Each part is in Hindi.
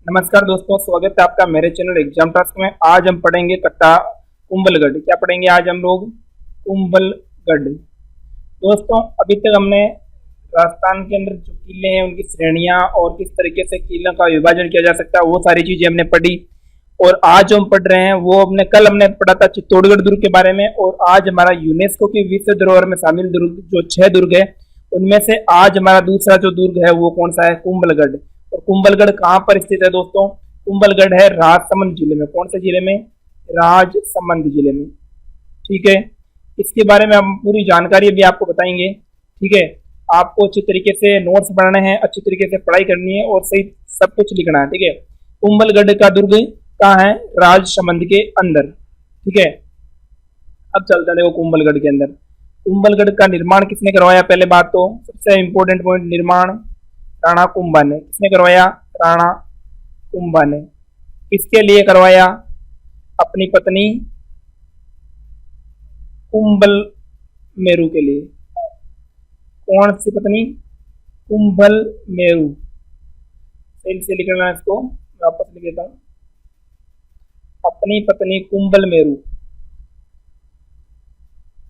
नमस्कार दोस्तों, स्वागत है आपका मेरे चैनल एग्जाम टास्क में। आज हम पढ़ेंगे कट्टा कुंभलगढ़। क्या पढ़ेंगे आज हम लोग? कुंभलगढ़। दोस्तों, अभी तक हमने राजस्थान के अंदर जो किले हैं उनकी श्रेणियां और किस तरीके से किलों का विभाजन किया जा सकता है वो सारी चीजें हमने पढ़ी। और आज जो हम पढ़ रहे हैं वो कल हमने पढ़ा था चित्तौड़गढ़ दुर्ग के बारे में। और आज हमारा यूनेस्को की विश्व धरोहर में शामिल दुर्ग जो 6 दुर्ग है उनमें से आज हमारा दूसरा जो दुर्ग है वो कौन सा है? कुंभलगढ़। और कुंभलगढ़ कहाँ पर स्थित है दोस्तों? कुंभलगढ़ है राजसमंद जिले में। कौन से जिले में? राजसमंद जिले में। ठीक है, इसके बारे में हम पूरी जानकारी अभी आपको बताएंगे। ठीक है, आपको अच्छी तरीके से नोट्स बनाने हैं, अच्छी तरीके से पढ़ाई करनी है और सही सब कुछ लिखना है। ठीक है, कुंभलगढ़ का दुर्ग कहाँ है? राजसमंद के अंदर। ठीक है, अब चलते हैं देखो कुंभलगढ़ के अंदर। कुंभलगढ़ का निर्माण किसने करवाया? पहले बात तो सबसे इंपॉर्टेंट पॉइंट, निर्माण राणा कुंभा ने। किसने करवाया? राणा कुंभा ने। किसके लिए करवाया? अपनी पत्नी कुंभल मेरू के लिए। कौन सी पत्नी? कुंभल मेरू। सही से लिखना है इसको, वापस लिख देता हूं। अपनी पत्नी कुंभल मेरू।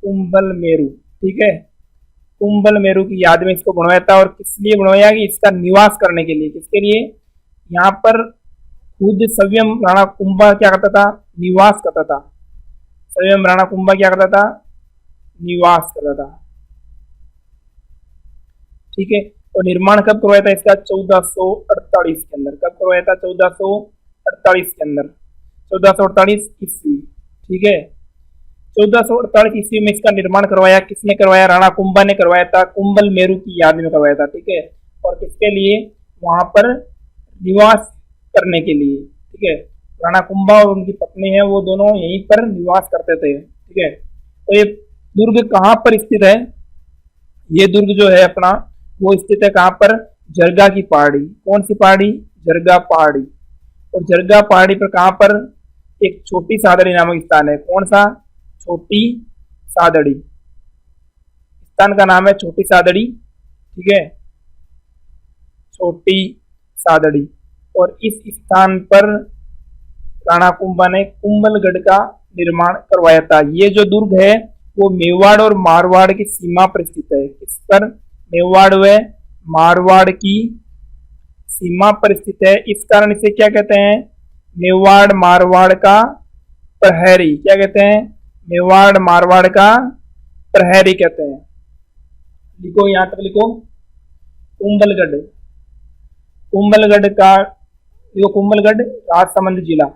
कुंभल मेरू। ठीक है, कुंभल मेरू की याद में इसको बनवाया था। और किस लिए बनवाया? कि इसका निवास करने के लिए। किसके लिए? यहाँ पर खुद स्वयं राणा कुंभा क्या करता था? निवास करता था। स्वयं राणा कुंभा क्या करता था? निवास करता था। ठीक है, और निर्माण कब करवाया था इसका? 1448 के अंदर। कब करवाया था? 1448 के अंदर। 1448 ईस्वी। ठीक है, 1448 ईस्वी में इसका निर्माण करवाया। किसने करवाया? राणा कुंभा ने करवाया था। कुंभल मेरू की याद में करवाया था। ठीक है, और किसके लिए? वहां पर निवास करने के लिए। ठीक है, राणा कुंभा और उनकी पत्नी है वो दोनों यहीं पर निवास करते थे। ठीक है, तो ये दुर्ग कहाँ पर स्थित है? ये दुर्ग जो है अपना वो स्थित है कहाँ पर? जरगा की पहाड़ी। कौन सी पहाड़ी? जरगा पहाड़ी। और जरगा पहाड़ी पर कहाँ पर? एक छोटी सादड़ी नामक स्थान है। कौन सा? छोटी सादड़ी। स्थान का नाम है छोटी सादड़ी। ठीक है, छोटी सादड़ी। और इस स्थान पर राणा कुंभा ने कुंभलगढ़ का निर्माण करवाया था। ये जो दुर्ग है वो मेवाड़ और मारवाड़ की सीमा पर स्थित है। किस पर? मेवाड़ व मारवाड़ की सीमा पर स्थित है। इस कारण इसे क्या कहते हैं? मेवाड़ मारवाड़ का प्रहरी। क्या कहते हैं? मेवाड़ मारवाड़ का प्रहरी कहते हैं। लिखो, यहां तक लिखो। कुंभलगढ़। कुंभलगढ़ का लिखो, कुंभलगढ़ राजसमंद जिला।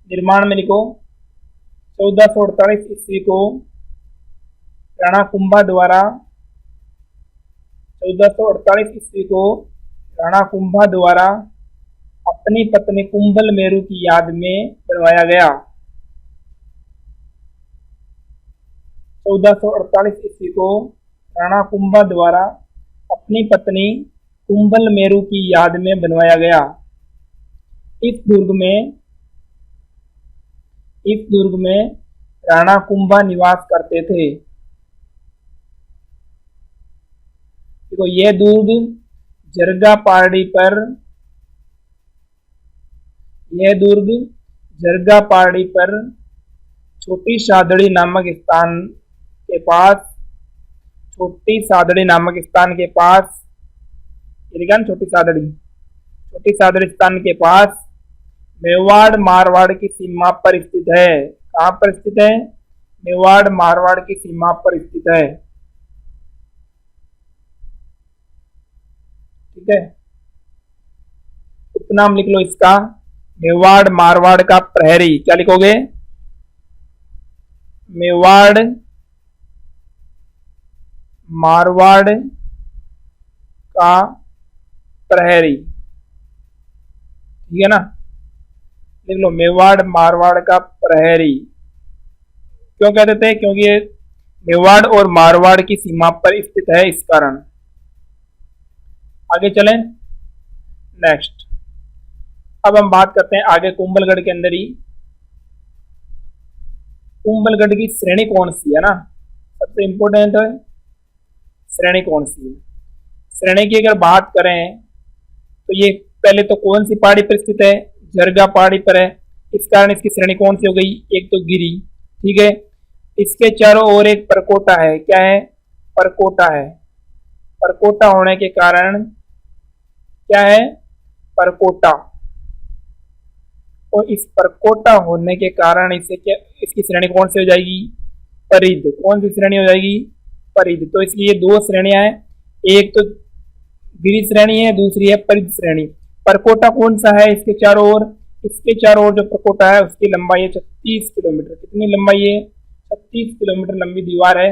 निर्माण में लिखो 1448 ईस्वी को राणा कुंभा द्वारा 1448 ईस्वी को राणा कुंभा द्वारा अपनी पत्नी कुंभल मेरू की याद में बनवाया गया। 1448 ईस्वी को राणा कुंभा द्वारा अपनी पत्नी कुंभल मेरू की याद में बनवाया गया। इस दुर्ग में राणा कुंभा निवास करते थे। देखो, यह दुर्ग जरगा पहाड़ी पर, यह दुर्ग जरगा पहाड़ी पर छोटी सादड़ी नामक स्थान के पास, छोटी सादड़ी नामक स्थान के पास, छोटी सादड़ी, छोटी सादड़ी स्थान के पास मेवाड़ मारवाड़ की सीमा पर स्थित है। कहां पर स्थित है? मेवाड़ मारवाड़ की सीमा पर स्थित है। ठीक है, उपनाम लिख लो इसका, मेवाड़ मारवाड़ का प्रहरी। क्या लिखोगे? मेवाड़ मारवाड़ का प्रहरी। ठीक है ना, लिख लो मेवाड़ मारवाड़ का प्रहरी। क्यों कहते थे? क्योंकि ये मेवाड़ और मारवाड़ की सीमा पर स्थित है, इस कारण। आगे चलें, नेक्स्ट। अब हम बात करते हैं आगे कुंभलगढ़ के अंदर ही कुंभलगढ़ की श्रेणी कौन सी है ना, सबसे इंपॉर्टेंट है श्रेणी कौन सी है। श्रेणी की अगर बात करें तो ये पहले तो कौन सी पहाड़ी पर स्थित है, जरगा पहाड़ी पर है, इस कारण इसकी श्रेणी कौन सी हो गई, एक तो गिरी। ठीक है, इसके चारों ओर एक परकोटा है, क्या है, परकोटा है। परकोटा होने के कारण क्या है, परकोटा, और इस परकोटा होने के कारण इससे क्या, इसकी श्रेणी कौन सी हो जाएगी, परिध। कौन सी श्रेणी हो जाएगी, परिध। तो इसकी ये दो श्रेणियां हैं, एक तो गिरी श्रेणी है, दूसरी है परिध श्रेणी। परकोटा कौन सा है इसके चारों ओर, इसके चारों ओर जो परकोटा है उसकी लंबाई है 36 किलोमीटर। कितनी लंबाई है, 36 किलोमीटर लंबी दीवार है।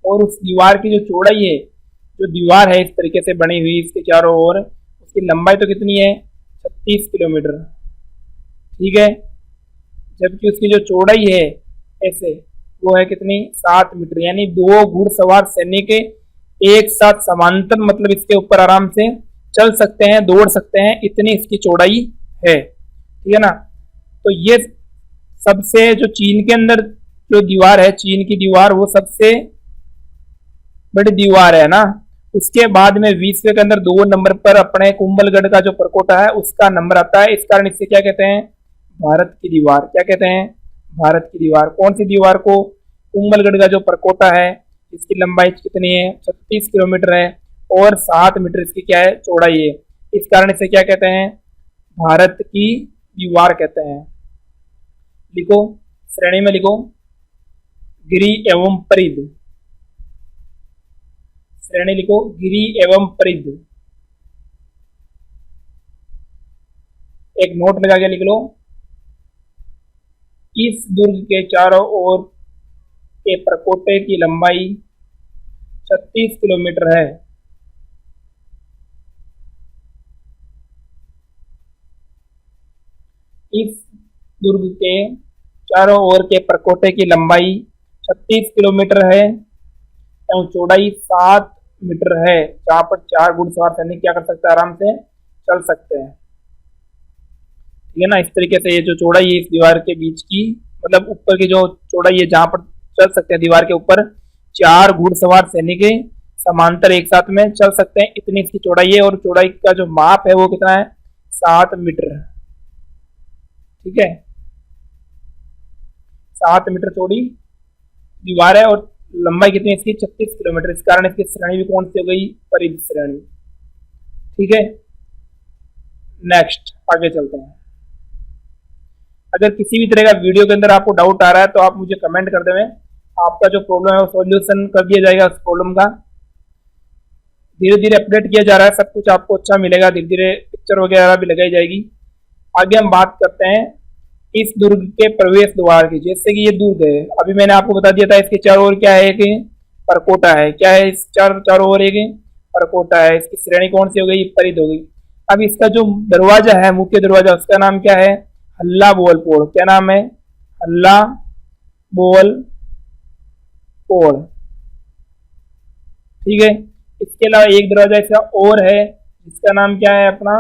और उस दीवार की जो चौड़ाई है, जो दीवार है इस तरीके से बनी हुई इसके चारों ओर, उसकी लंबाई तो कितनी है, 36 किलोमीटर। ठीक है, जबकि उसकी जो चौड़ाई है ऐसे वो है कितनी, 7 मीटर। यानी दो घुड़सवार सैनिक एक साथ समांतर, मतलब इसके ऊपर आराम से चल सकते हैं, दौड़ सकते हैं, इतनी इसकी चौड़ाई है। ठीक है ना। तो ये सबसे जो चीन के अंदर जो दीवार है, चीन की दीवार, वो सबसे बड़ी दीवार है ना। उसके बाद में विश्व के अंदर 2 नंबर पर अपने कुंभलगढ़ का जो परकोटा है उसका नंबर आता है। इस कारण इससे क्या कहते हैं, भारत की दीवार। क्या कहते हैं, भारत की दीवार। कौन सी दीवार को, कुंभलगढ़ का जो परकोटा है, इसकी लंबाई कितनी है, 36 किलोमीटर है, और 7 मीटर इसकी क्या है, चौड़ाई है। इस कारण इसे क्या कहते हैं, भारत की दीवार कहते हैं। लिखो, श्रेणी में लिखो, गिरी एवं परिध। श्रेणी लिखो, गिरी एवं परिध। एक नोट लगा के लिख लो, इस दुर्ग के चारों ओर के परकोटे की लंबाई 36 किलोमीटर है। इस दुर्ग के चारों ओर के परकोटे की लंबाई 36 किलोमीटर है एवं चौड़ाई 7 मीटर है, जहां पर 4 घुड़सवार सैनिक क्या कर सकते हैं, आराम से चल सकते हैं। ठीक है ना। इस तरीके से ये जो चौड़ाई है इस दीवार के बीच की, मतलब ऊपर की जो चौड़ाई है जहां पर चल सकते हैं, दीवार के ऊपर 4 घुड़सवार सैनिक समांतर एक साथ में चल सकते हैं, इतनी इसकी चौड़ाई है। और चौड़ाई का जो माप है वो कितना है, 7 मीटर। ठीक है, 7 मीटर चौड़ी दीवार है और लंबाई कितनी इसकी, 36 किलोमीटर। इस कारण इसकी श्रेणी भी कौन सी हो गई, परिध श्रेणी। ठीक है, नेक्स्ट आगे चलते हैं। अगर किसी भी तरह का वीडियो के अंदर आपको डाउट आ रहा है तो आप मुझे कमेंट कर देवें, आपका जो प्रॉब्लम है वो सॉल्यूशन कर दिया जाएगा उस प्रॉब्लम का। धीरे धीरे अपडेट किया जा रहा है, सब कुछ आपको अच्छा मिलेगा, धीरे धीरे पिक्चर वगैरह भी लगाई जाएगी। आगे हम बात करते हैं इस दुर्ग के प्रवेश द्वार की। जैसे कि ये दुर्ग है, अभी मैंने आपको बता दिया था इसके चारों ओर क्या है, एक परकोटा है। क्या है, इस चारों ओर एक परकोटा है। इसकी श्रेणी कौन सी हो गई, परिध हो गई। अब इसका जो दरवाजा है, मुख्य दरवाजा, उसका नाम क्या है, हल्ला बोल पोड़। क्या नाम है, हल्ला बोल पोड़। ठीक है, इसके अलावा एक दरवाजा इसका और है जिसका नाम क्या है अपना,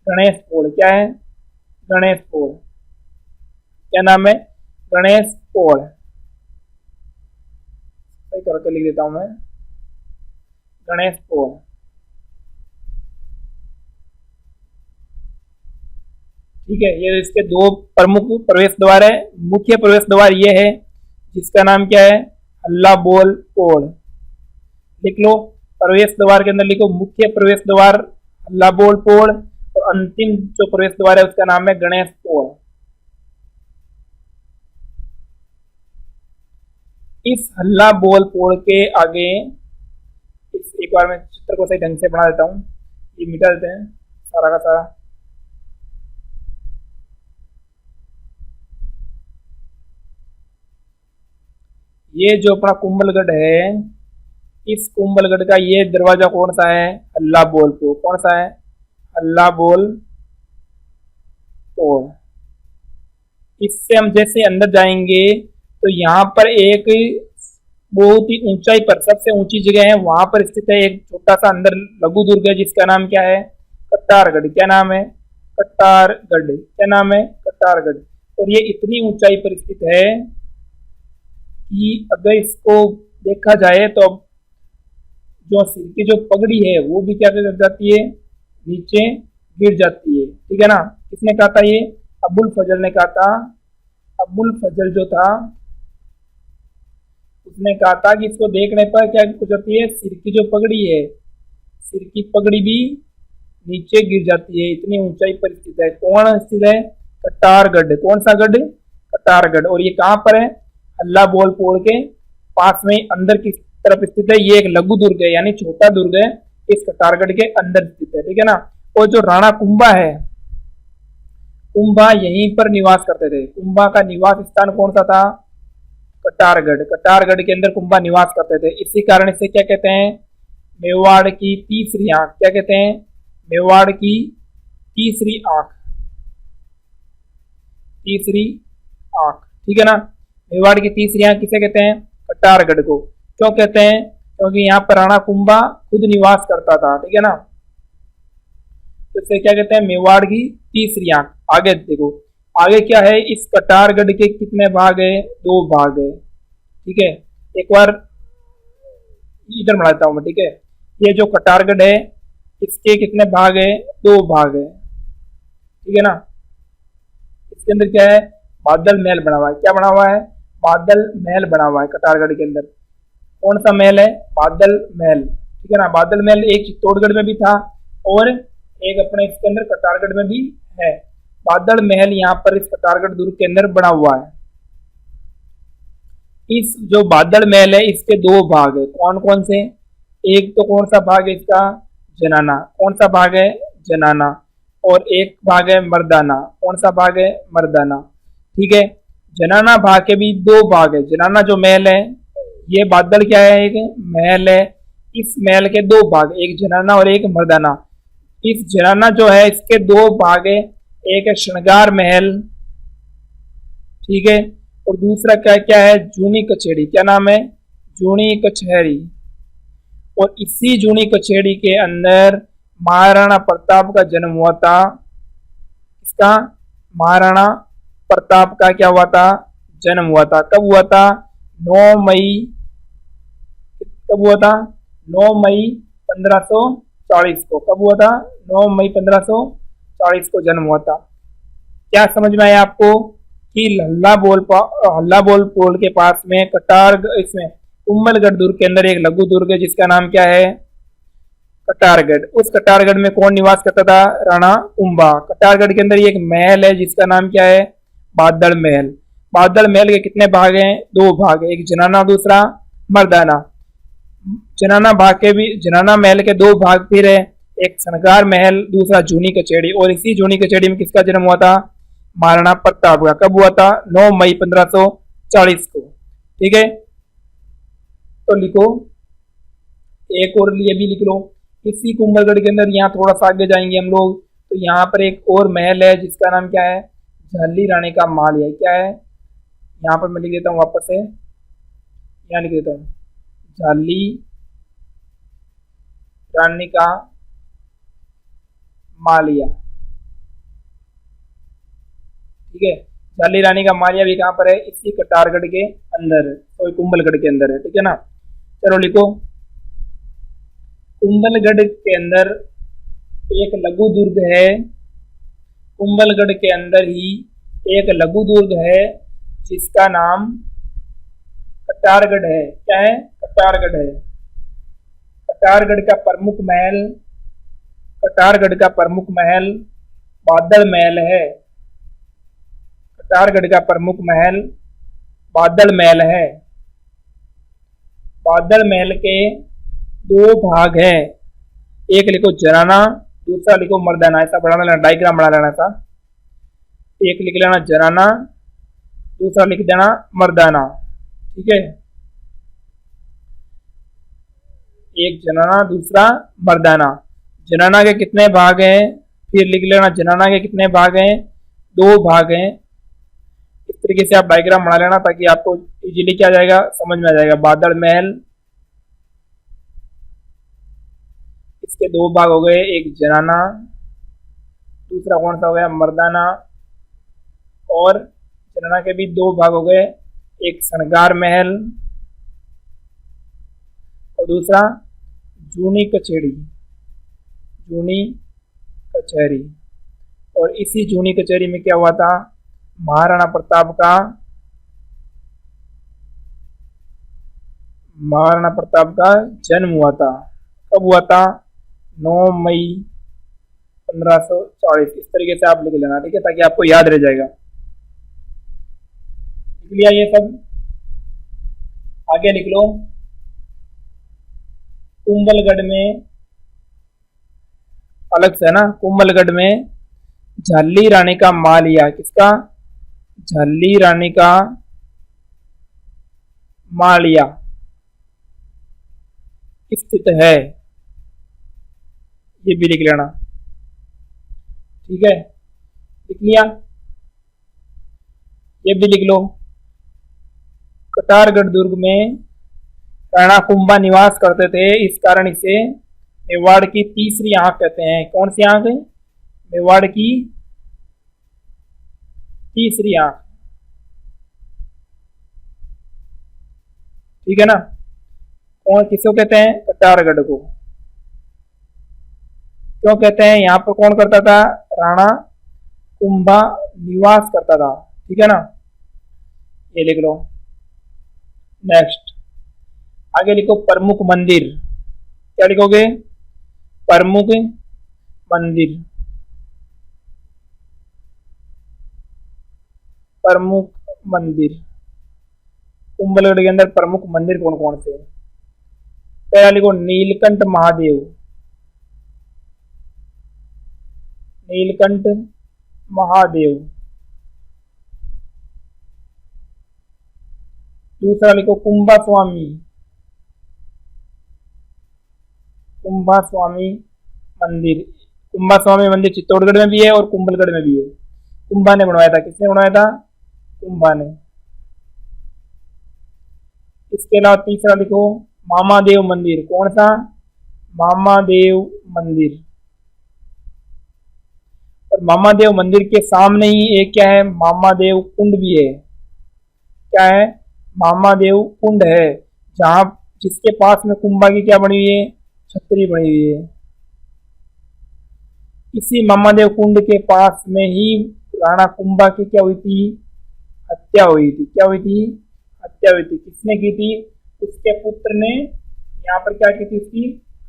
गणेश पोड़। क्या है, गणेश पोड़। क्या नाम है, गणेश पोड़। सही करके लिख देता हूं मैं, गणेश पोड़। ठीक है, ये इसके 2 प्रमुख प्रवेश द्वार है। मुख्य प्रवेश द्वार ये है जिसका नाम क्या है, हल्ला बोल पोड़। लिख लो, प्रवेश द्वार के अंदर लिखो मुख्य प्रवेश द्वार हल्ला बोल पोड़, और अंतिम जो प्रवेश द्वार है उसका नाम है गणेश पोड़। इस हल्ला बोल पोड़ के आगे, एक बार मैं चित्र को सही ढंग से बना देता हूं, ये मिटा देते हैं सारा का सारा। ये जो अपना कुंभलगढ़ है, इस कुंभलगढ़ का ये दरवाजा कौन सा है, हल्ला बोल पोड़। कौन सा है, हल्ला बोल पोड़। इससे हम जैसे अंदर जाएंगे तो यहाँ पर एक बहुत ही ऊंचाई पर, सबसे ऊंची जगह है, वहां पर स्थित है एक छोटा सा अंदर लघु दुर्ग है जिसका नाम क्या है, कट्टारगढ़। क्या नाम है, कट्टारगढ़। क्या नाम है, कट्टारगढ़। और ये इतनी ऊंचाई पर स्थित है कि अगर इसको देखा जाए तो जो सिर की जो पगड़ी है वो भी क्या कर जाती है, नीचे गिर जाती है, ठीक है ना। किसने कहा था ये? अबुल फजल ने कहा था। अबुल फजल जो था उसने कहा था कि इसको देखने पर क्या हो जाती है, सिर की जो पगड़ी है, सिर की पगड़ी भी नीचे गिर जाती है, इतनी ऊंचाई पर स्थित है। कौन स्थित है? कटारगढ़। कौन सा गढ़? कटारगढ़। और ये कहाँ पर है? हल्ला बोल पोड़ के पास में अंदर की तरफ स्थित है। ये एक लघु दुर्ग है, यानी छोटा दुर्ग है, इस कटारगढ़ के अंदर स्थित है, ठीक है ना। और जो राणा कुंभा है, कुंभा यहीं पर निवास करते थे। कुंभा का निवास स्थान कौन सा था? कटारगढ़। कटारगढ़ के अंदर कुंभा निवास करते थे। इसी कारण इसे क्या कहते हैं? मेवाड़ की तीसरी आंख। क्या कहते हैं? मेवाड़ की तीसरी आंख। तीसरी आंख, ठीक है ना। मेवाड़ की तीसरी आंख किसे कहते हैं? कटारगढ़ को। क्यों कहते हैं? क्योंकि यहाँ पर राणा कुंभा खुद निवास करता था, ठीक है ना। तो इसे क्या कहते हैं? मेवाड़ की तीसरी आंख। आगे देखो, आगे क्या है? इस कटारगढ़ के कितने भाग है? 2 भाग है, ठीक है। एक बार इधर बढ़ाता हूं मैं, ठीक है। ये जो कटारगढ़ है इसके कितने भाग है? 2 भाग है, ठीक है ना। इसके अंदर क्या है? बादल महल बना हुआ है। क्या बना हुआ है? बादल महल बना हुआ है कटारगढ़ के अंदर। कौन सा महल है? बादल महल, ठीक है ना। बादल महल एक चित्तौड़गढ़ में भी था और एक अपने इसके अंदर कटारगढ़ में भी है। बादल महल यहाँ पर इस कटारगढ़ दुर्ग के अंदर बना हुआ है। इस जो बादल महल है इसके 2 भाग है। कौन कौन से? एक तो कौन सा भाग है इसका? जनाना। कौन सा भाग है? जनाना। और एक भाग है मर्दाना। कौन सा भाग है? मर्दाना, ठीक है। जनाना भाग के भी 2 भाग है। जनाना जो महल है, ये बादल क्या है? एक महल है। इस महल के 2 भाग, एक जनाना और एक मर्दाना। इस जनाना जो है इसके 2 भाग है। एक है श्रृंगार महल, ठीक है। और दूसरा क्या क्या है? जूनी कचेरी। क्या नाम है? जूनी कचहरी। और इसी जूनी कचेरी के अंदर महाराणा प्रताप का जन्म हुआ था। इसका महाराणा प्रताप का क्या हुआ था? जन्म हुआ था। कब हुआ था? 9 मई। कब हुआ था? 9 मई 1540 को। कब हुआ था? 9 मई 1540 को जन्म हुआ था। क्या समझ में आया आपको कि हल्ला बोल पोल के पास में इसमें कुंभलगढ़ दुर्ग के अंदर एक लघु दुर्ग है जिसका नाम क्या है? कटारगढ़। उस कटारगढ़ में कौन निवास करता था? राणा कुंभा। कटारगढ़ के अंदर एक महल है जिसका नाम क्या है? बादल महल। बादल महल के कितने भाग हैं? 2 भाग है, एक जनाना दूसरा मर्दाना। जनाना महल के 2 भाग फिर है, एक श्रृंगार महल दूसरा जूनी कचेड़ी। और इसी जूनी कचेड़ी में किसका जन्म हुआ था? महाराणा प्रताप का। कब हुआ था? 9 मई 1540 को, ठीक है। तो लिखो, एक और ये भी लिख लो। इसी कुंभलगढ़ के अंदर यहाँ थोड़ा सा आगे जाएंगे हम लोग तो यहाँ पर एक और महल है जिसका नाम क्या है? झाली रानी का महल है। क्या है? यहाँ पर मैं लिख देता हूँ वापस से, यहाँ लिख देता हूँ झाली रानी का मालिया, ठीक है। झाली रानी का मालिया भी कहाँ पर है? इसी कटारगढ़ के अंदर है, तो कुंभलगढ़ के अंदर है, ठीक है ना। चलो लिखो, कुंभलगढ़ के अंदर एक लघु दुर्ग है। कुंभलगढ़ के अंदर ही एक लघु दुर्ग है जिसका नाम कटारगढ़ है। क्या है? कटारगढ़ है। कटारगढ़ का प्रमुख महल, कटारगढ़ का प्रमुख महल बादल महल है। कटारगढ़ का प्रमुख महल बादल महल है। बादल महल के 2 भाग हैं, एक लिखो जनाना, दूसरा लिखो मर्दाना। ऐसा बढ़ा लेना, डायग्राम बना लेना था। एक लिख लेना जनाना, दूसरा लिख देना मर्दाना, ठीक है। एक जनाना दूसरा मर्दाना। जनाना के कितने भाग हैं? फिर लिख लेना जनाना के कितने भाग हैं? 2 भाग हैं। इस तरीके से आप डायग्राम बना लेना ताकि आपको इजीली क्या जाएगा, समझ में आ जाएगा। बादल महल, इसके 2 भाग हो गए, एक जनाना, दूसरा कौन सा हो गया? मर्दाना। और जनाना के भी 2 भाग हो गए, एक श्रृंगार महल और दूसरा जूनी कचेड़ी। जूनी कचहरी। और इसी जूनी कचहरी में क्या हुआ था, महाराणा प्रताप का जन्म हुआ था। कब हुआ था, 9 मई 1540। इस तरीके से आप लिख लेना, ठीक है, ताकि आपको याद रह जाएगा। लिख लिया ये सब, आगे लिख लो। कुंभलगढ़ में अलग से है ना, कुंभलगढ़ में झाली रानी का मालिया, किसका, झाली रानी का मालिया स्थित है, ये भी लिख लेना, ठीक है। लिख लिया, ये भी लिख लो। कटारगढ़ दुर्ग में राणा कुंभा निवास करते थे, इस कारण इसे मेवाड़ की तीसरी आंख कहते हैं। कौन सी आंख, मेवाड़ की तीसरी आंख, ठीक है ना। कौन, किसको कहते हैं, कटारगढ़ को। क्यों कहते हैं, यहां पर कौन करता था, राणा कुंभा निवास करता था, ठीक है ना, ये लिख लो। नेक्स्ट, आगे लिखो प्रमुख मंदिर। क्या लिखोगे, प्रमुख मंदिर। प्रमुख मंदिर, कुंभलगढ़ के अंदर प्रमुख मंदिर कौन कौन से हैं। पहला लिखो नीलकंठ महादेव, नीलकंठ महादेव। दूसरा लिखो कुंभा स्वामी, कुंभा स्वामी मंदिर। कुंभा स्वामी मंदिर चित्तौड़गढ़ में भी है और कुंभलगढ़ में भी है। कुंभा ने बनवाया था, किसने बनवाया था, कुंभा ने। इसके अलावा तीसरा लिखो मामादेव मंदिर। कौन सा, मामादेव मंदिर। और मामादेव मंदिर के सामने ही एक क्या है, मामादेव कुंड भी है। क्या है, मामादेव कुंड है, जहां, जिसके पास में कुंभा की क्या बनी हुई है, छतरी बनी हुई है। इसी मामादेव कुंड के पास में ही राणा कुंभा की क्या हुई थी, हत्या हुई थी। क्या हुई थी, हत्या हुई थी। किसने की थी, उसके पुत्र ने यहाँ पर क्या की थी, उसकी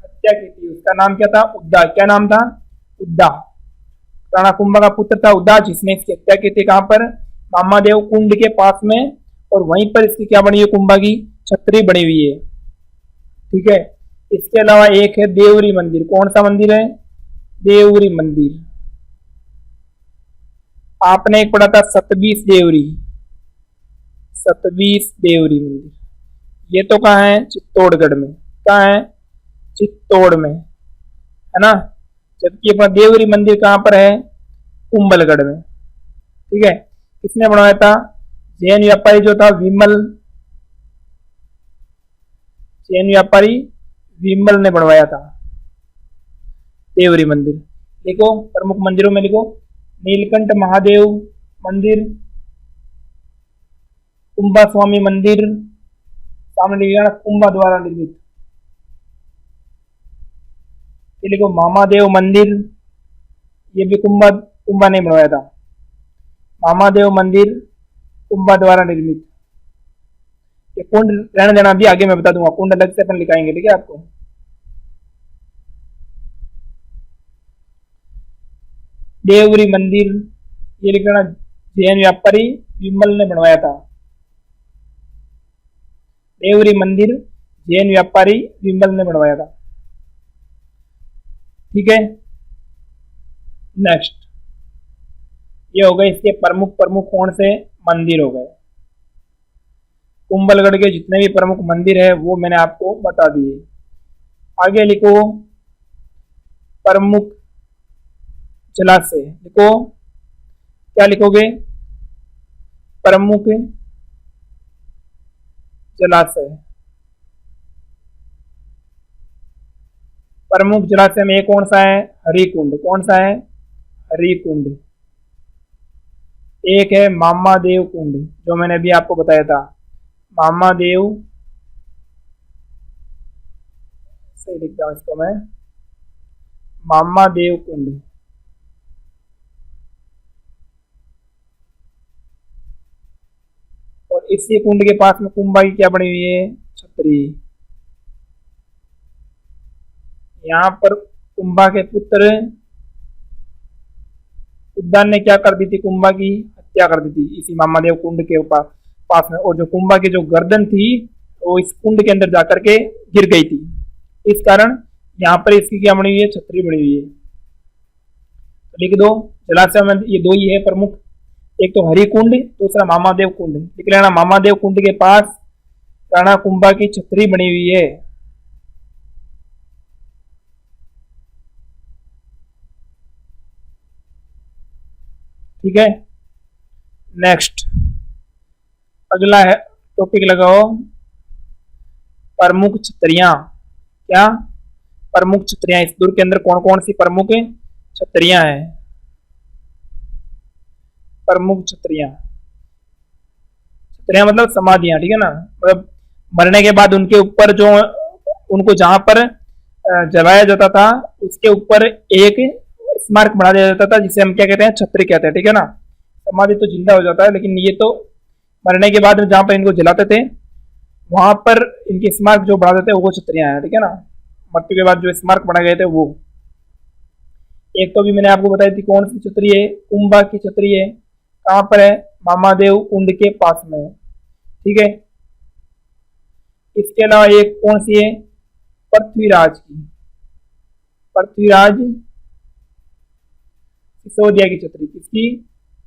हत्या की थी। उसका नाम क्या था, उद्दा। क्या नाम था, उद्दा। राणा कुंभा का पुत्र था उद्दा, जिसने इसकी हत्या की थी। कहां पर, मामादेव कुंड के पास में, और वहीं पर इसकी क्या बनी हुई है, कुंभा की छतरी बनी हुई है, ठीक है। इसके अलावा एक है देवरी मंदिर। कौन सा मंदिर है, देवरी मंदिर। आपने एक पढ़ा था सतबीस देवरी, सतबीस देवरी मंदिर। ये तो कहाँ है, चित्तौड़गढ़ में। कहाँ है, चित्तौड़ में, है ना। जबकि अपना देवरी मंदिर कहाँ पर है, कुंभलगढ़ में, ठीक है। किसने बनवाया था, जैन व्यापारी जो था विमल, जैन व्यापारी विमल ने बनवाया था देवरी मंदिर। लिखो प्रमुख मंदिरों में, लिखो नीलकंठ महादेव मंदिर, कुंभा स्वामी मंदिर, सामने लिखा कुंभा द्वारा निर्मित। ये लिखो मामादेव मंदिर, ये भी कुंभा ने बनवाया था। मामादेव मंदिर कुंभा द्वारा निर्मित। ये कुंड रहने देना, भी आगे मैं बता दूंगा, कुंड अलग से अपन लिखाएंगे, ठीक है आपको। देवरी मंदिर, ये लिखना जैन व्यापारी विमल ने बनवाया था। देवरी मंदिर जैन व्यापारी विमल ने बनवाया था, ठीक है। नेक्स्ट, ये हो गए इसके प्रमुख कौन से मंदिर हो गए। कुंभलगढ़ के जितने भी प्रमुख मंदिर है वो मैंने आपको बता दिए। आगे लिखो प्रमुख जलाशय। लिखो, क्या लिखोगे, प्रमुख जलाशय। प्रमुख जलाशय में कौन सा है, हरिकुंड। कौन सा है, हरिकुंड। एक है मामादेव कुंड, जो मैंने अभी आपको बताया था, मामादेव, सही लिखता हूं इसको मैं, मामादेव कुंड। इसी कुंड के पास में कुंभा की क्या बनी हुई है, छतरी। यहाँ पर कुंभा के पुत्र उद्दान ने क्या कर दी थी, कुंभा की हत्या कर दी थी इसी मामादेव कुंड के पास में। और जो कुंभा की जो गर्दन थी वो इस कुंड के अंदर जाकर के गिर गई थी। इस कारण यहाँ पर इसकी क्या बनी हुई है, छतरी बनी हुई है। तो लिख दो जलाशय में ये दो ही है प्रमुख, एक तो हरि कुंड, दूसरा मामादेव कुंड। लिख लेना मामादेव कुंड के पास राणा कुंभा की छतरी बनी हुई है। ठीक है, नेक्स्ट अगला है टॉपिक लगाओ, प्रमुख छतरियां। क्या प्रमुख छतरियां, इस दुर्ग के अंदर कौन कौन सी प्रमुख छतरियां हैं। प्रमुख छतरियां, छतरियां मतलब समाधियां, ठीक है ना, मतलब मरने के बाद उनके ऊपर जो उनको जहां पर जलाया जाता था उसके ऊपर एक स्मारक बना दिया जाता था जिसे हम क्या कहते हैं, छतरी कहते हैं। ठीक है ना, समाधि तो जिंदा हो जाता है, लेकिन ये तो मरने के बाद जहां पर इनको जलाते थे वहां पर इनके स्मारक जो बना देते वो छतरियां हैं। ठीक है ना, मृत्यु के बाद जो स्मारक बनाए गए थे वो। एक तो भी मैंने आपको बताई थी कौन सी छतरी है, कुंभा की छतरी है। कहां पर है, मामादेव कुंड के पास में। ठीक है, इसके अलावा एक कौन सी है, पृथ्वीराज की, पृथ्वीराज सिसोदिया की छतरी। किसकी,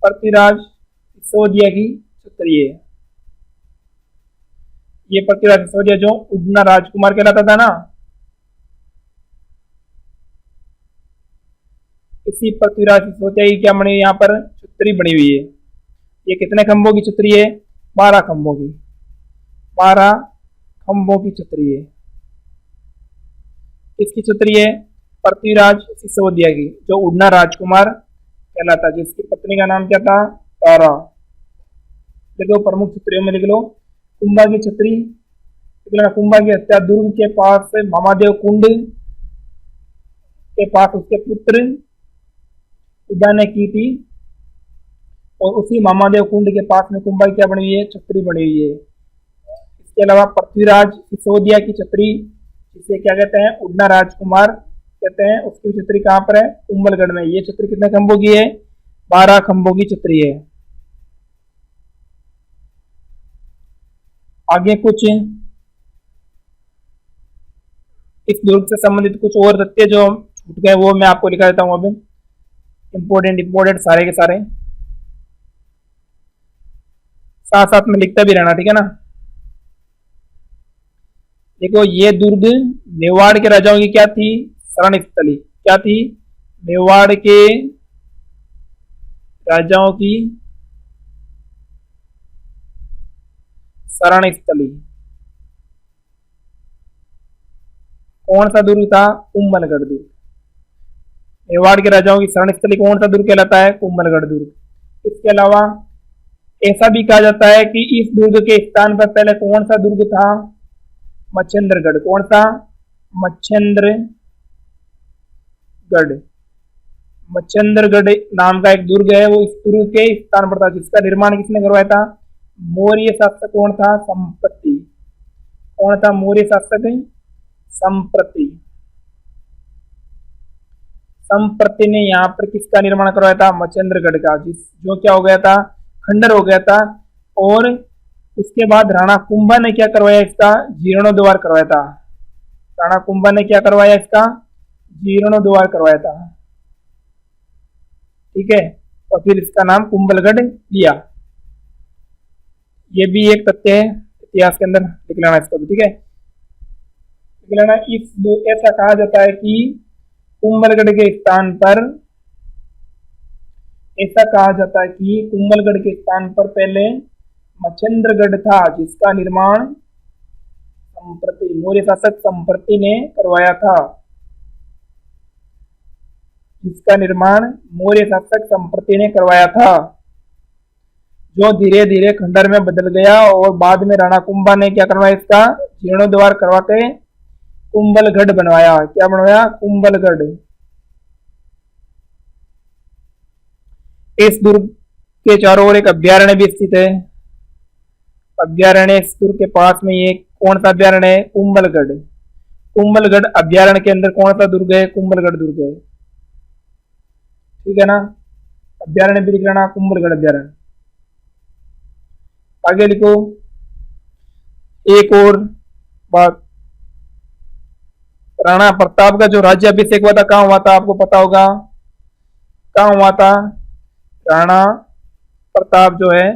पृथ्वीराज सिसोदिया की छतरी है। ये पृथ्वीराज सिसोदिया जो उड़ना राजकुमार कहलाता था ना, इसी पृथ्वीराज सिसोदिया की क्या बनी, यहाँ पर छतरी बनी हुई है। ये कितने खंभों की छतरी है, 12 खंभों की, 12 खंभों की छतरी है। किसकी छतरी है, पृथ्वीराज सिसोदिया की, जो उड़ना राजकुमार कहलाता, जिसकी पत्नी का नाम क्या था, तारा। लिख लो प्रमुख छतरियों में लिख लो कुंभा की छतरी। कुंभा की हत्या दुर्ग के पास मामादेव कुंड के पास उसके पुत्र उदा ने की थी, और उसी मामादेव कुंड के पास में कुंभा की क्या बनी हुई है, छतरी बनी हुई है। इसके अलावा पृथ्वीराज सिसोदिया की छतरी, जिसे क्या कहते हैं, उड़ना राजकुमार कहते हैं, उसकी छतरी कहां पर है, कुंभलगढ़ में। ये छतरी कितने खंभों की है, 12 खंभों की छतरी है। आगे कुछ इस दुर्ग से संबंधित कुछ और तथ्य जो छूट गए वो मैं आपको लिखा देता हूं। अभी इंपोर्टेंट सारे के सारे साथ साथ में लिखता भी रहना, ठीक है ना। देखो ये दुर्ग मेवाड़ के राजाओं की क्या थी, शरण स्थली। क्या थी, मेवाड़ के राजाओं की शरण स्थली। कौन सा दुर्ग था, कुंभलगढ़ दुर्ग। मेवाड़ के राजाओं की शरण स्थली कौन सा दुर्ग कहलाता है, कुंभलगढ़ दुर्ग। इसके अलावा ऐसा भी कहा जाता है कि इस दुर्ग के स्थान पर पहले कौन सा दुर्ग था, मच्छेंद्रगढ़। कौन सा, मच्छेंद्रगढ़। मच्छेंद्रगढ़ नाम का एक दुर्ग है, वो इस दुर्ग के स्थान पर था, जिसका निर्माण किसने करवाया था, मौर्य शासक। कौन था, संप्रति। कौन था, मौर्य शासक, संप्रति। संप्रति ने यहाँ पर किसका निर्माण करवाया था, मच्छेंद्रगढ़ का, जो क्या हो गया था, खंडर हो गया था। और उसके बाद राणा कुंभा ने क्या करवाया, इसका जीर्णोद्धार करवाया था। राणा कुंभा ने क्या करवाया, इसका जीर्णोद्धार करवाया था। ठीक है, और फिर इसका नाम कुंभलगढ़ लिया। ये भी एक तथ्य है इतिहास के अंदर, लिख लेना इसको भी। ठीक है, लिख लेना। ऐसा कहा जाता है कि कुंभलगढ़ के स्थान पर, ऐसा कहा जाता है कि कुंभलगढ़ के स्थान पर पहले मच्छेंद्रगढ़ था, जिसका निर्माण संप्रति, मौर्य शासक संप्रति ने करवाया था। जिसका निर्माण मौर्य शासक संप्रति ने करवाया था, जो धीरे धीरे खंडर में बदल गया। और बाद में राणा कुंभा ने क्या करवाया, इसका जीर्णोद्धार करवा के कुंभलगढ़ बनवाया। क्या बनवाया, कुंभलगढ़। इस दुर्ग के चारों ओर एक अभ्यारण्य भी स्थित है। अभ्यारण्य इस दुर्ग के पास में ये कौन सा अभ्यारण्य है? कुंभलगढ़। कुंभलगढ़ अभ्यारण्य के अंदर कौन सा दुर्ग है? कुंभलगढ़ दुर्ग है। ठीक है ना, अभ्यारण्य भी लिख लेना, कुंभलगढ़ अभ्यारण्य। आगे लिखो, एक और बात, राणा प्रताप का जो राज्याभिषेक हुआ था कहाँ हुआ था? आपको पता होगा कहाँ हुआ था? राणा प्रताप जो है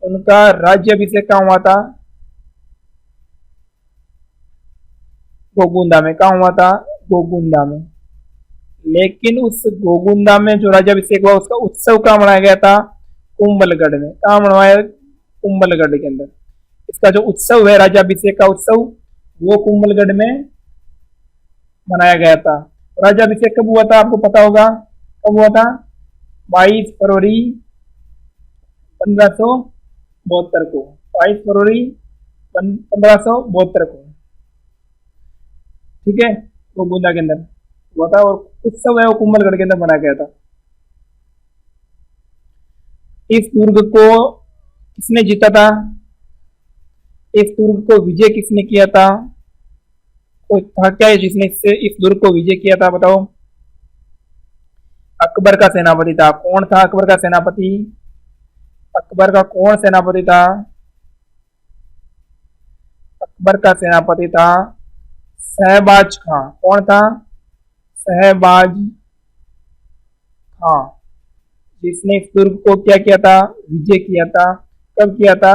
उनका राज्याभिषेक कहाँ हुआ था? गोगुंदा में। कहाँ हुआ था? गोगुंदा में। लेकिन उस गोगुंदा में जो राज्याभिषेक हुआ उसका उत्सव कहाँ मनाया गया था? कुंभलगढ़ में। कहाँ मनवाया? कुंभलगढ़ के अंदर। इसका जो उत्सव है राज्याभिषेक का उत्सव वो कुंभलगढ़ में मनाया गया था। राज्याभिषेक कब हुआ था? आपको पता होगा कब हुआ था? 22 फरवरी 1572 को। 22 फरवरी 1572 को। ठीक है, वो गोंदा के अंदर हुआ था और उत्सव है वो कुंभलगढ़ के अंदर मनाया गया था। इस दुर्ग को किसने जीता था? इस दुर्ग को विजय किसने किया था? कोई था क्या है जिसने इस दुर्ग को विजय किया था? बताओ। अकबर का सेनापति था। कौन था अकबर का सेनापति? अकबर का कौन सेनापति था? अकबर का सेनापति था शहबाज खां। कौन था? शहबाज खां, जिसने इस दुर्ग को क्या किया था? विजय किया था। कब किया था?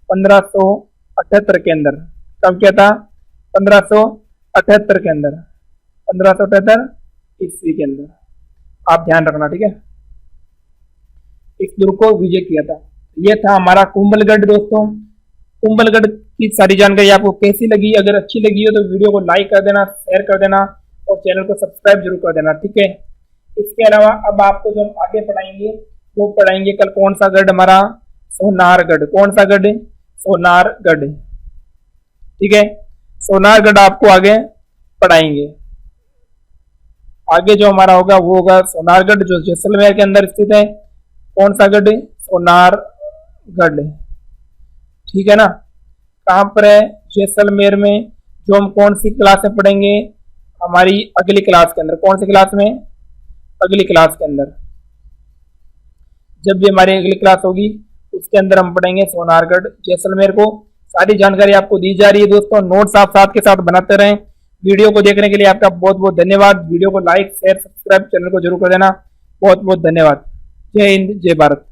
1578 के अंदर। कब किया था? 1578 के अंदर। 1578 ईस्वी के अंदर। आप ध्यान रखना, ठीक है। इस दुर्ग को विजय किया था। यह था हमारा कुंभलगढ़। दोस्तों, कुंभलगढ़ की सारी जानकारी आपको कैसी लगी? अगर अच्छी लगी हो तो वीडियो को लाइक कर देना, शेयर कर देना और चैनल को सब्सक्राइब जरूर कर देना, ठीक है। इसके अलावा अब आपको जो हम आगे पढ़ाएंगे वो पढ़ाएंगे कल कौन सा गढ़ हमारा? सोनारगढ़। कौन सा गढ़? सोनारगढ़। ठीक है, सोनारगढ़ आपको आगे पढ़ाएंगे। आगे जो हमारा होगा वो होगा सोनारगढ़, जो जैसलमेर के अंदर स्थित है। कौन सा गढ़? सोनारगढ़। ठीक है ना, कहां पर है? जैसलमेर में। जो हम कौन सी क्लास में पढ़ेंगे? हमारी अगली क्लास के अंदर। कौन सी क्लास में? अगली क्लास के अंदर। जब भी हमारी अगली क्लास होगी उसके अंदर हम पढ़ेंगे सोनारगढ़, जैसलमेर को। सारी जानकारी आपको दी जा रही है दोस्तों। नोट्स आप साथ के साथ बनाते रहें। वीडियो को देखने के लिए आपका बहुत बहुत धन्यवाद। वीडियो को लाइक शेयर सब्सक्राइब चैनल को जरूर कर देना। बहुत बहुत धन्यवाद। जय हिंद, जय भारत।